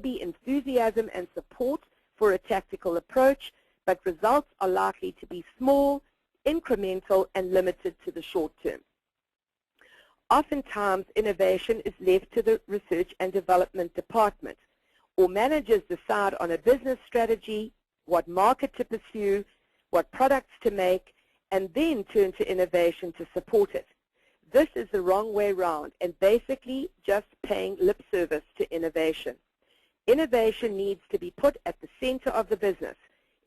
be enthusiasm and support for a tactical approach, but results are likely to be small, incremental, and limited to the short term. Oftentimes, innovation is left to the research and development department, or managers decide on a business strategy, what market to pursue, what products to make, and then turn to innovation to support it. This is the wrong way round and basically just paying lip service to innovation. Innovation needs to be put at the center of the business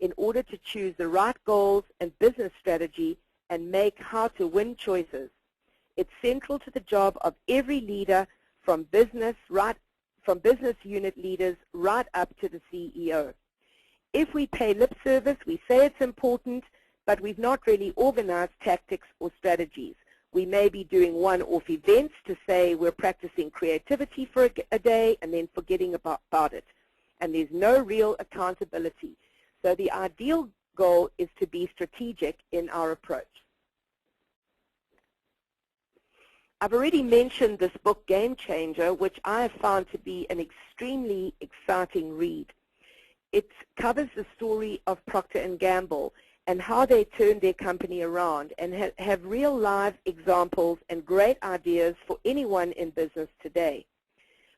in order to choose the right goals and business strategy and make how-to-win choices. It's central to the job of every leader from business unit leaders right up to the CEO. If we pay lip service, we say it's important, but we've not really organized tactics or strategies. We may be doing one-off events to say we're practicing creativity for a day and then forgetting about it. And there's no real accountability. So the ideal goal is to be strategic in our approach. I've already mentioned this book, Game Changer, which I have found to be an extremely exciting read. It covers the story of Procter & Gamble and how they turned their company around and have real live examples and great ideas for anyone in business today.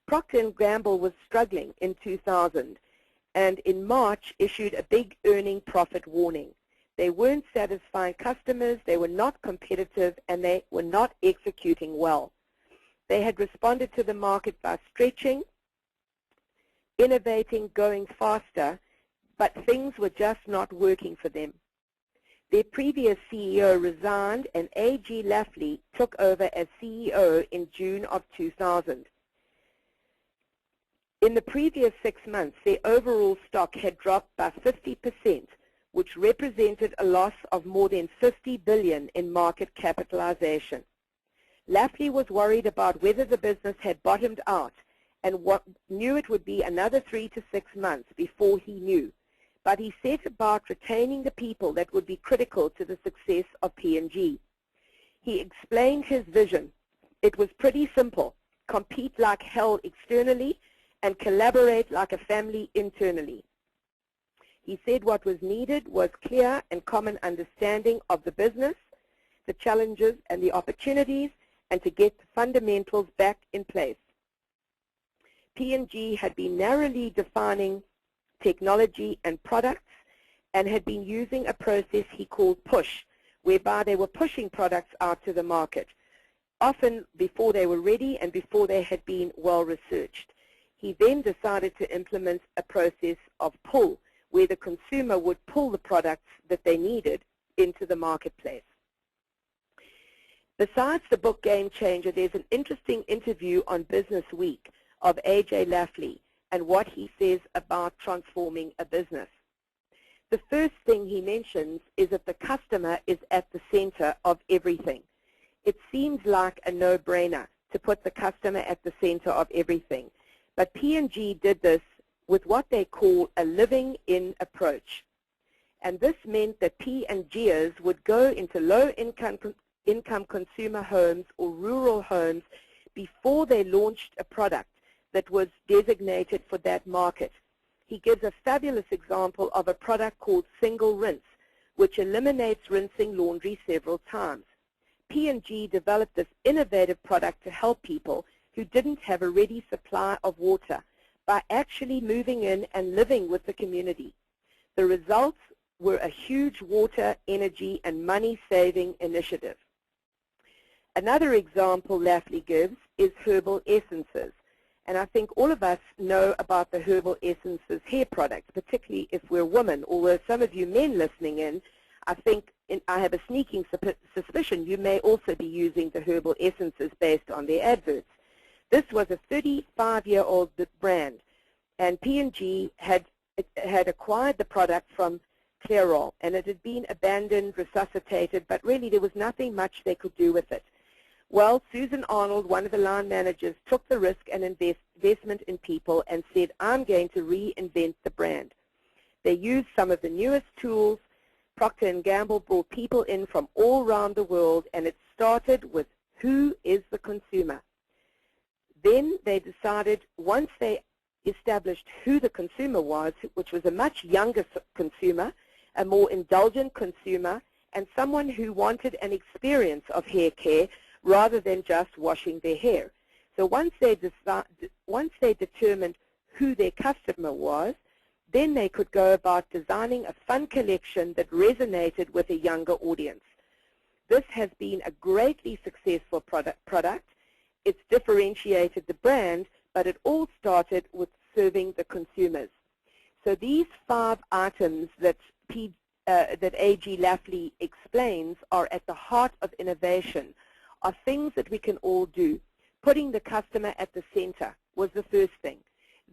Procter & Gamble was struggling in 2000 and in March issued a big earning profit warning. They weren't satisfying customers, they were not competitive, and they were not executing well. They had responded to the market by stretching, innovating, going faster, but things were just not working for them. Their previous CEO resigned, and A.G. Lafley took over as CEO in June of 2000. In the previous 6 months, their overall stock had dropped by 50%, which represented a loss of more than $50 billion in market capitalization. Lafley was worried about whether the business had bottomed out and knew it would be another 3 to 6 months before he knew. But he set about retaining the people that would be critical to the success of P&G. He explained his vision. It was pretty simple: compete like hell externally and collaborate like a family internally. He said what was needed was clear and common understanding of the business, the challenges and the opportunities, and to get the fundamentals back in place. P&G had been narrowly defining technology and products and had been using a process he called push, whereby they were pushing products out to the market, often before they were ready and before they had been well researched. He then decided to implement a process of pull, where the consumer would pull the products that they needed into the marketplace. Besides the book Game Changer, there's an interesting interview on Business Week of A.J. Lafley and what he says about transforming a business. The first thing he mentions is that the customer is at the center of everything. It seems like a no-brainer to put the customer at the center of everything, but P&G did this with what they call a living-in approach. And this meant that P&Gers would go into low-income consumer homes or rural homes before they launched a product that was designated for that market. He gives a fabulous example of a product called Single Rinse, which eliminates rinsing laundry several times. P&G developed this innovative product to help people who didn't have a ready supply of water by actually moving in and living with the community. The results were a huge water, energy, and money-saving initiative. Another example Lafley gives is herbal essences. And I think all of us know about the herbal essences hair products, particularly if we're women, although some of you men listening in, I have a sneaking suspicion you may also be using the herbal essences based on their adverts. This was a 35-year-old brand, and P&G had acquired the product from Clairol, and it had been abandoned, resuscitated, but really there was nothing much they could do with it. Well, Susan Arnold, one of the line managers, took the risk and investment in people and said, I'm going to reinvent the brand. They used some of the newest tools. Procter & Gamble brought people in from all around the world, and it started with who is the consumer. Then they decided once they established who the consumer was, which was a much younger consumer, a more indulgent consumer, and someone who wanted an experience of hair care rather than just washing their hair. So once they determined who their customer was, then they could go about designing a fun collection that resonated with a younger audience. This has been a greatly successful product. It's differentiated the brand, but it all started with serving the consumers. So these 5 items that A.G. Lafley explains are at the heart of innovation, are things that we can all do. Putting the customer at the center was the first thing.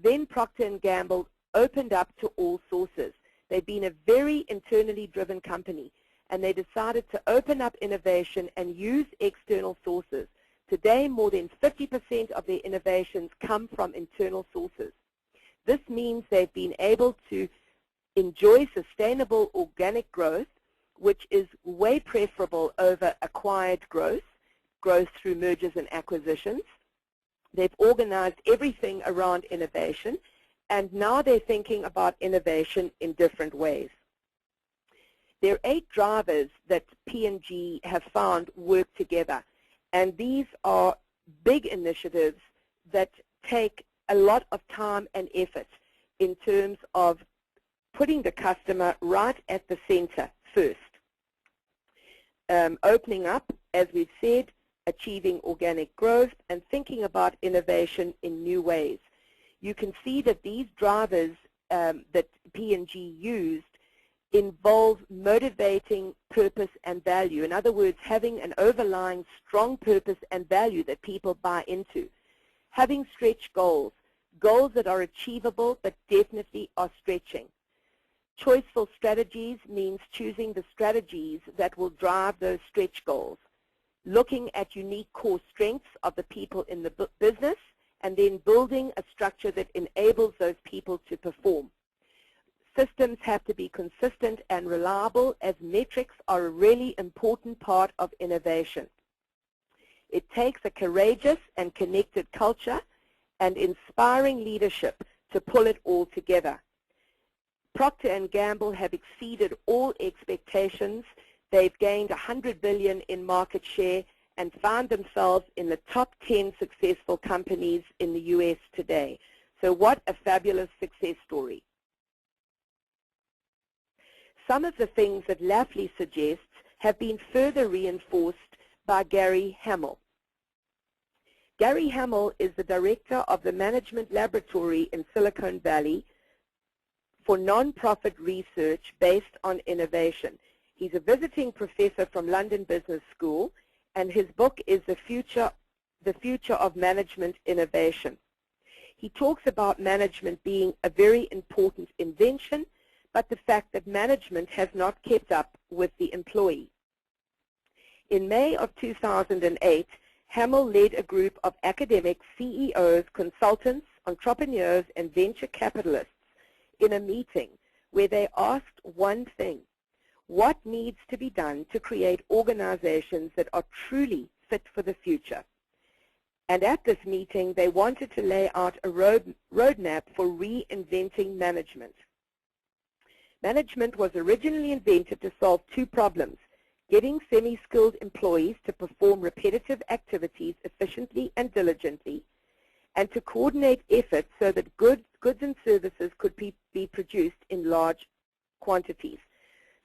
Then Procter & Gamble opened up to all sources. They've been a very internally driven company, and they decided to open up innovation and use external sources. Today, more than 50% of their innovations come from internal sources. This means they've been able to enjoy sustainable organic growth, which is way preferable over acquired growth through mergers and acquisitions. They've organized everything around innovation, and now they're thinking about innovation in different ways. There are 8 drivers that P&G have found work together, and these are big initiatives that take a lot of time and effort in terms of putting the customer right at the center first. Opening up, as we've said, achieving organic growth, and thinking about innovation in new ways. You can see that these drivers that P&G used involve motivating purpose and value. In other words, having an overlying strong purpose and value that people buy into. Having stretch goals, goals that are achievable but definitely are stretching. Choiceful strategies means choosing the strategies that will drive those stretch goals. Looking at unique core strengths of the people in the business, and then building a structure that enables those people to perform. Systems have to be consistent and reliable, as metrics are a really important part of innovation. It takes a courageous and connected culture and inspiring leadership to pull it all together. Procter & Gamble have exceeded all expectations. They've gained $100 billion in market share and found themselves in the top 10 successful companies in the U.S. today. So what a fabulous success story. Some of the things that Lafley suggests have been further reinforced by Gary Hamel. Gary Hamel is the director of the Management Laboratory in Silicon Valley for nonprofit research based on innovation. He's a visiting professor from London Business School, and his book is The Future of Management Innovation. He talks about management being a very important invention, but the fact that management has not kept up with the employee. In May of 2008, Hamel led a group of academics, CEOs, consultants, entrepreneurs, and venture capitalists in a meeting where they asked one thing: what needs to be done to create organizations that are truly fit for the future? And at this meeting, they wanted to lay out a roadmap for reinventing management. Management was originally invented to solve 2 problems: getting semi-skilled employees to perform repetitive activities efficiently and diligently, and to coordinate efforts so that goods and services could be produced in large quantities.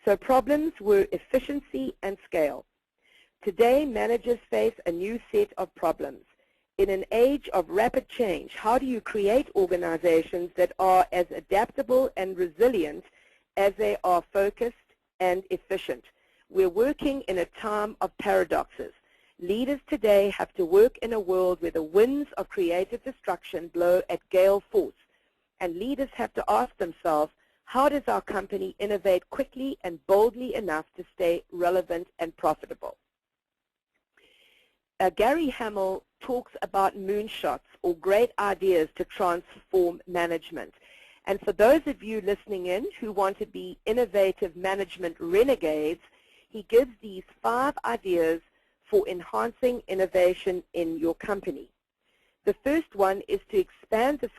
So problems were efficiency and scale. Today, managers face a new set of problems. In an age of rapid change, how do you create organizations that are as adaptable and resilient as they are focused and efficient? We're working in a time of paradoxes. Leaders today have to work in a world where the winds of creative destruction blow at gale force, and leaders have to ask themselves, how does our company innovate quickly and boldly enough to stay relevant and profitable? Gary Hamel talks about moonshots, or great ideas to transform management. And for those of you listening in who want to be innovative management renegades, he gives these 5 ideas for enhancing innovation in your company. The first one is to expand the